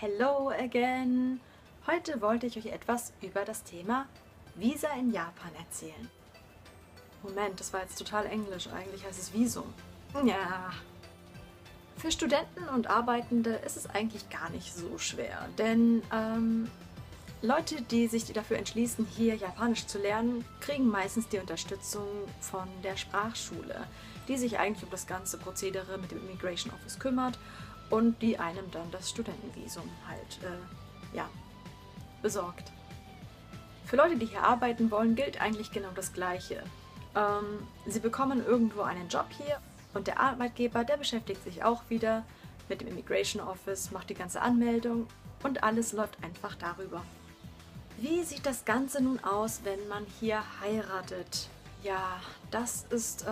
Hello again! Heute wollte ich euch etwas über das Thema Visa in Japan erzählen. Moment, das war jetzt total englisch. Eigentlich heißt es Visum. Ja. Für Studenten und Arbeitende ist es eigentlich gar nicht so schwer, denn Leute, die sich dafür entschließen, hier Japanisch zu lernen, kriegen meistens die Unterstützung von der Sprachschule, die sich eigentlich um das ganze Prozedere mit dem Immigration Office kümmert und die einem dann das Studentenvisum halt besorgt. Für Leute, die hier arbeiten wollen, gilt eigentlich genau das Gleiche. Sie bekommen irgendwo einen Job hier und der Arbeitgeber, der beschäftigt sich auch wieder mit dem Immigration Office, macht die ganze Anmeldung und alles läuft einfach darüber. Wie sieht das Ganze nun aus, wenn man hier heiratet? Ja, das ist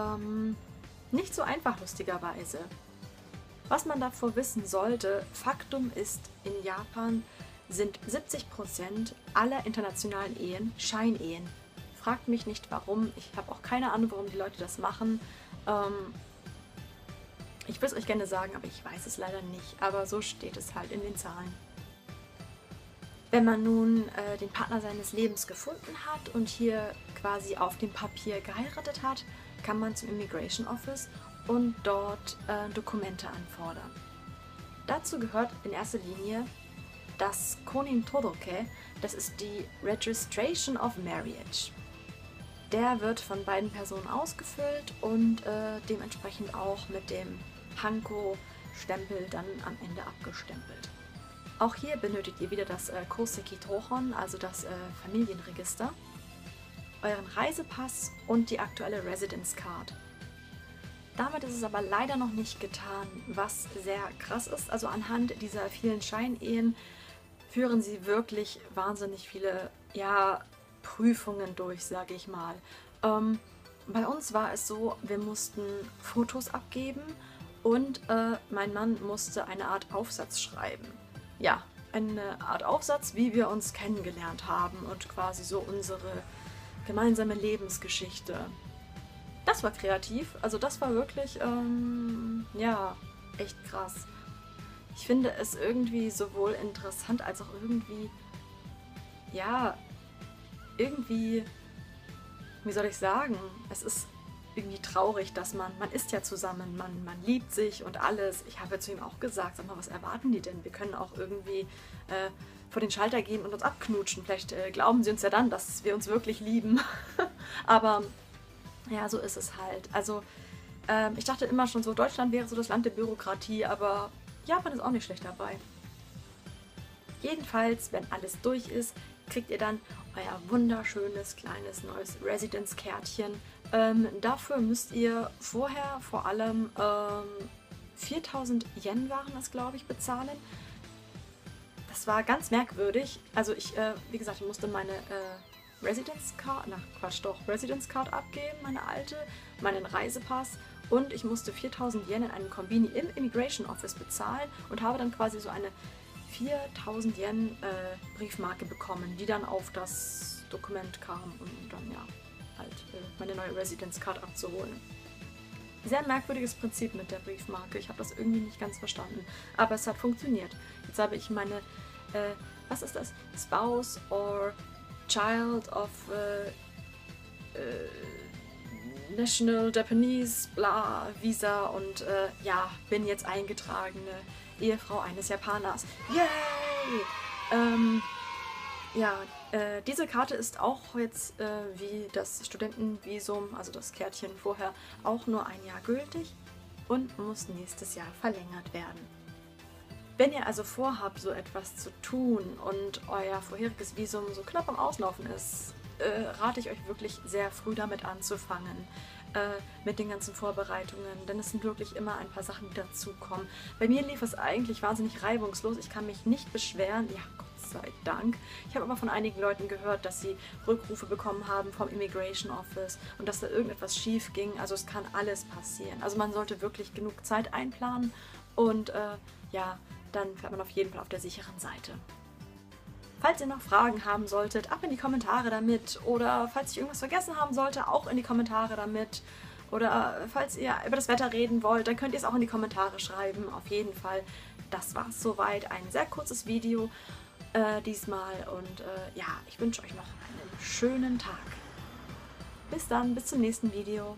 nicht so einfach, lustigerweise. Was man davor wissen sollte, Faktum ist, in Japan sind 70% aller internationalen Ehen Scheinehen. Fragt mich nicht warum, ich habe auch keine Ahnung, warum die Leute das machen. Ich würde es euch gerne sagen, aber ich weiß es leider nicht. Aber so steht es halt in den Zahlen. Wenn man nun den Partner seines Lebens gefunden hat und hier quasi auf dem Papier geheiratet hat, kann man zum Immigration Office und dort Dokumente anfordern. Dazu gehört in erster Linie das Konin Todoke, das ist die Registration of Marriage. Der wird von beiden Personen ausgefüllt und dementsprechend auch mit dem Hanko-Stempel dann am Ende abgestempelt. Auch hier benötigt ihr wieder das Koseki Tohon, also das Familienregister, euren Reisepass und die aktuelle Residence Card. Damit ist es aber leider noch nicht getan, was sehr krass ist. Also anhand dieser vielen Scheinehen führen sie wirklich wahnsinnig viele Prüfungen durch, sage ich mal. Bei uns war es so, wir mussten Fotos abgeben und mein Mann musste eine Art Aufsatz schreiben. Ja, eine Art Aufsatz, wie wir uns kennengelernt haben und quasi so unsere gemeinsame Lebensgeschichte. Das war kreativ, also das war wirklich, echt krass. Ich finde es irgendwie sowohl interessant als auch irgendwie, wie soll ich sagen, es ist irgendwie traurig, dass man ist ja zusammen, man liebt sich und alles. Ich habe ja zu ihm auch gesagt, sag mal, was erwarten die denn? Wir können auch irgendwie vor den Schalter gehen und uns abknutschen. Vielleicht glauben sie uns ja dann, dass wir uns wirklich lieben. Aber ja, so ist es halt. Also ich dachte immer schon so, Deutschland wäre so das Land der Bürokratie, aber Japan ist auch nicht schlecht dabei. Jedenfalls, wenn alles durch ist, kriegt ihr dann euer wunderschönes kleines neues Residence-Kärtchen. Dafür müsst ihr vorher vor allem 4000 Yen waren das, glaube ich, bezahlen. Das war ganz merkwürdig. Also wie gesagt, ich musste meine Residence Card abgeben, meine alte, meinen Reisepass und ich musste 4000 Yen in einem Konbini im Immigration Office bezahlen und habe dann quasi so eine 4000 Yen Briefmarke bekommen, die dann auf das Dokument kam, um dann meine neue Residence Card abzuholen. Sehr merkwürdiges Prinzip mit der Briefmarke, ich habe das irgendwie nicht ganz verstanden, aber es hat funktioniert. Jetzt habe ich meine, was ist das? Spouse or Child of National Japanese bla Visa und bin jetzt eingetragene Ehefrau eines Japaners. Yay! Diese Karte ist auch jetzt wie das Studentenvisum, also das Kärtchen vorher, auch nur ein Jahr gültig und muss nächstes Jahr verlängert werden. Wenn ihr also vorhabt, so etwas zu tun und euer vorheriges Visum so knapp am Auslaufen ist, rate ich euch wirklich sehr früh damit anzufangen, mit den ganzen Vorbereitungen, denn es sind wirklich immer ein paar Sachen, die dazukommen. Bei mir lief es eigentlich wahnsinnig reibungslos, ich kann mich nicht beschweren, ja, Gott sei Dank. Ich habe aber von einigen Leuten gehört, dass sie Rückrufe bekommen haben vom Immigration Office und dass da irgendetwas schief ging, also es kann alles passieren. Also man sollte wirklich genug Zeit einplanen und dann fährt man auf jeden Fall auf der sicheren Seite. Falls ihr noch Fragen haben solltet, ab in die Kommentare damit. Oder falls ich irgendwas vergessen haben sollte, auch in die Kommentare damit. Oder falls ihr über das Wetter reden wollt, dann könnt ihr es auch in die Kommentare schreiben. Auf jeden Fall das war es soweit. Ein sehr kurzes Video diesmal und ja, ich wünsche euch noch einen schönen Tag. Bis dann, bis zum nächsten Video.